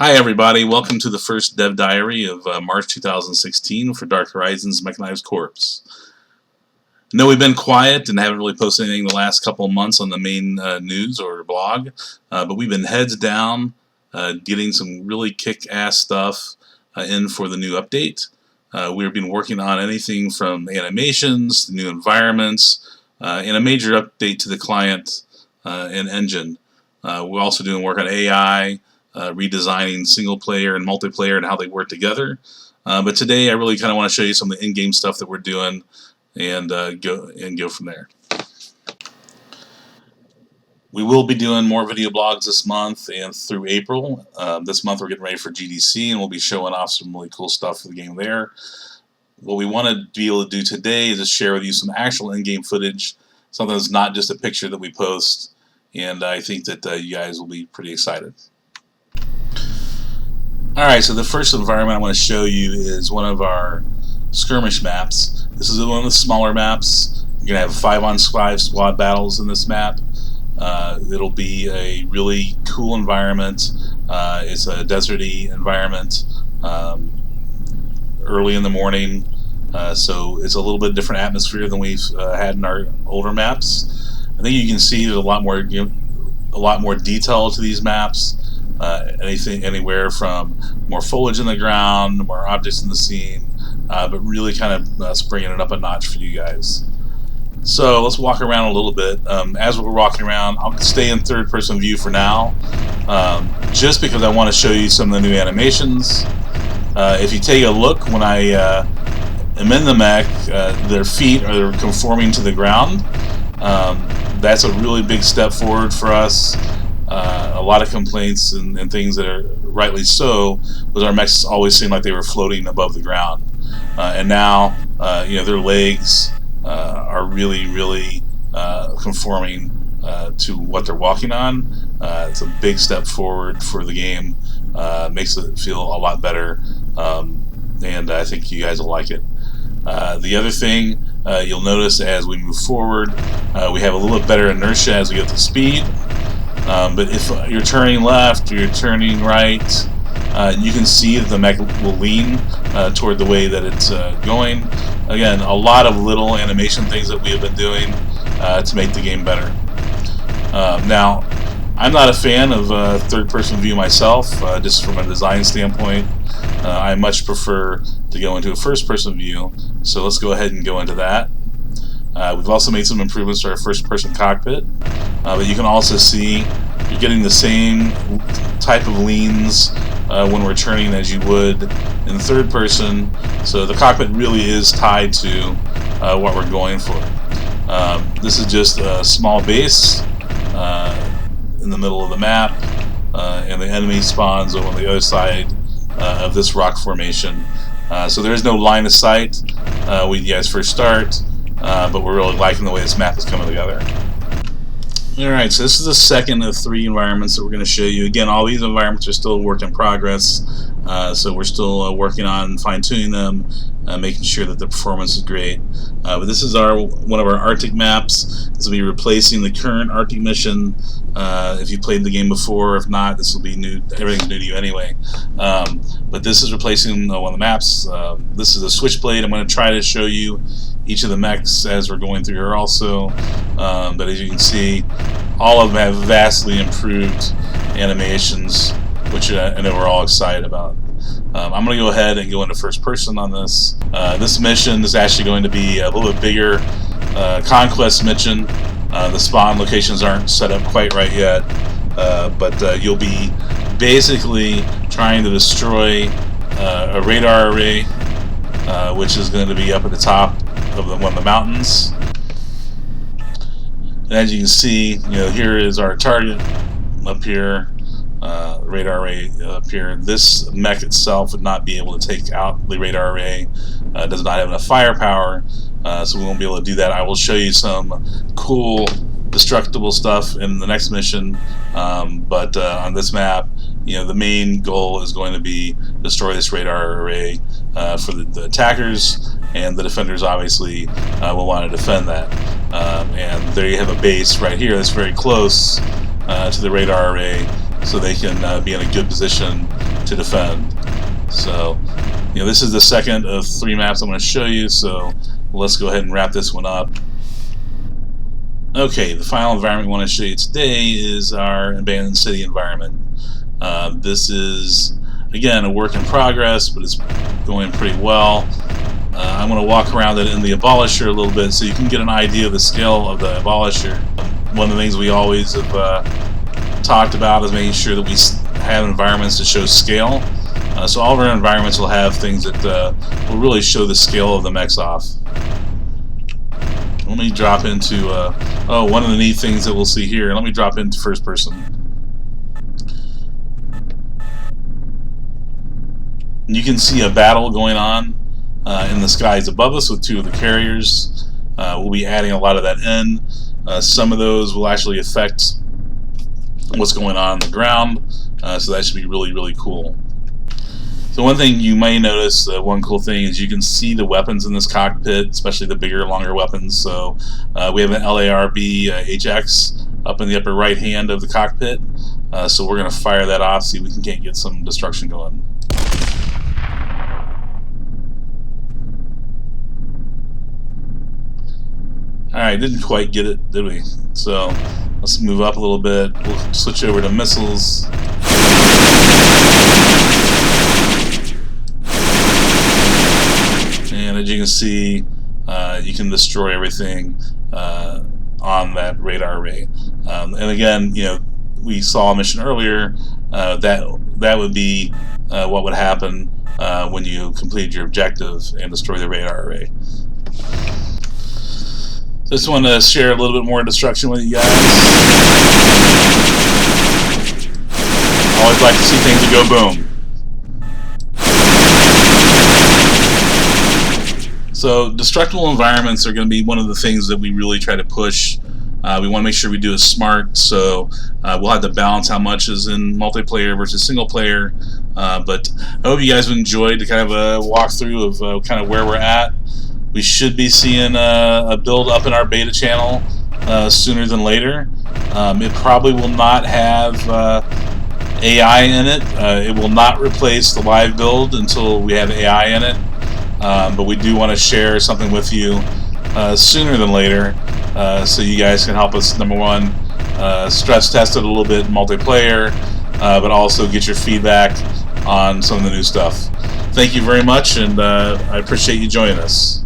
Hi everybody, welcome to the first Dev Diary of March 2016 for Dark Horizons Mechanized Corps. I know we've been quiet and haven't really posted anything the last couple of months on the main news or blog, but we've been heads down getting some really kick-ass stuff in for the new update. We've been working on anything from animations to new environments and a major update to the client and engine. We're also doing work on AI, redesigning single player and multiplayer and how they work together. But today I really kind of want to show you some of the in-game stuff that we're doing and go from there. We will be doing more video blogs this month and through April. This month we're getting ready for GDC and we'll be showing off some really cool stuff for the game there. What we want to be able to do today is just share with you some actual in-game footage, something that's not just a picture that we post, and I think that you guys will be pretty excited. Alright, so the first environment I want to show you is one of our skirmish maps. This is one of the smaller maps. You're going to have 5-on-5 squad battles in this map. It'll be a really cool environment. It's a deserty environment, early in the morning, so it's a little bit different atmosphere than we've had in our older maps. I think you can see there's a lot more detail to these maps. Anywhere from more foliage in the ground, more objects in the scene, but really kind of bringing it up a notch for you guys. So let's walk around a little bit. As we're walking around, I'll stay in third-person view for now, just because I want to show you some of the new animations. If you take a look, when I am in the mech, their feet are conforming to the ground. That's a really big step forward for us. A lot of complaints and things that are rightly so, was our mechs always seemed like they were floating above the ground, and now their legs are really conforming to what they're walking on. It's a big step forward for the game. Makes it feel a lot better, and I think you guys will like it. The other thing you'll notice as we move forward, we have a little bit better inertia as we get to speed. But if you're turning left or you're turning right, you can see that the mech will lean toward the way that it's going. Again, a lot of little animation things that we have been doing to make the game better. Now, I'm not a fan of third-person view myself, just from a design standpoint. I much prefer to go into a first-person view, so let's go ahead and go into that. We've also made some improvements to our first-person cockpit, but you can also see you're getting the same type of leans when we're turning as you would in third person, so the cockpit really is tied to what we're going for. This is just a small base in the middle of the map, and the enemy spawns on the other side of this rock formation. So there is no line of sight when you guys first start. But we're really liking the way this map is coming together. Alright, so this is the second of 3 environments that we're going to show you. Again, all these environments are still a work in progress, so we're still working on fine-tuning them, making sure that the performance is great. But this is one of our Arctic maps. This will be replacing the current Arctic mission. If you played the game before, if not, this will be new. Everything's new to you anyway. But this is replacing one of the maps. This is a switchblade. I'm going to try to show you each of the mechs as we're going through here also. But as you can see, all of them have vastly improved animations, which I know we're all excited about. I'm going to go ahead and go into first person on this. This mission is actually going to be a little bit bigger conquest mission. The spawn locations aren't set up quite right yet, but you'll be basically trying to destroy a radar array, which is going to be up at the top of one of the mountains. And as you can see, here is our target up here, radar array up here. This mech itself would not be able to take out the radar array. Does not have enough firepower, so we won't be able to do that. I will show you some cool destructible stuff in the next mission, but on this map, the main goal is going to be destroy this radar array for the attackers, and the defenders obviously will want to defend that. And there you have a base right here that's very close to the radar array, so they can be in a good position to defend. So, this is the second of 3 maps I'm going to show you, so let's go ahead and wrap this one up. Okay, the final environment we want to show you today is our abandoned city environment. This is, again, a work in progress, but it's going pretty well. I'm going to walk around it in the Abolisher a little bit so you can get an idea of the scale of the Abolisher. One of the things we always have talked about is making sure that we have environments that show scale. So all of our environments will have things that will really show the scale of the mechs off. Let me drop into, one of the neat things that we'll see here. Let me drop into first person. You can see a battle going on in the skies above us with 2 of the carriers. We'll be adding a lot of that in. Some of those will actually affect what's going on the ground, so that should be really, really cool. So one thing you may notice, one cool thing, is you can see the weapons in this cockpit, especially the bigger, longer weapons. So we have an LARB HX up in the upper right hand of the cockpit. So we're going to fire that off, see if we can get some destruction going. Alright, didn't quite get it, did we? So let's move up a little bit. We'll switch over to missiles. And as you can see, you can destroy everything on that radar array. And again, we saw a mission earlier that would be what would happen when you completed your objective and destroy the radar array. So just want to share a little bit more destruction with you guys. Always like to see things that go boom. So destructible environments are going to be one of the things that we really try to push. We want to make sure we do it smart, so we'll have to balance how much is in multiplayer versus single player. But I hope you guys enjoyed the kind of a walkthrough of kind of where we're at. We should be seeing a build up in our beta channel sooner than later. It probably will not have AI in it. It will not replace the live build until we have AI in it. But we do want to share something with you sooner than later, so you guys can help us, number one, stress test it a little bit in multiplayer, but also get your feedback on some of the new stuff. Thank you very much, and I appreciate you joining us.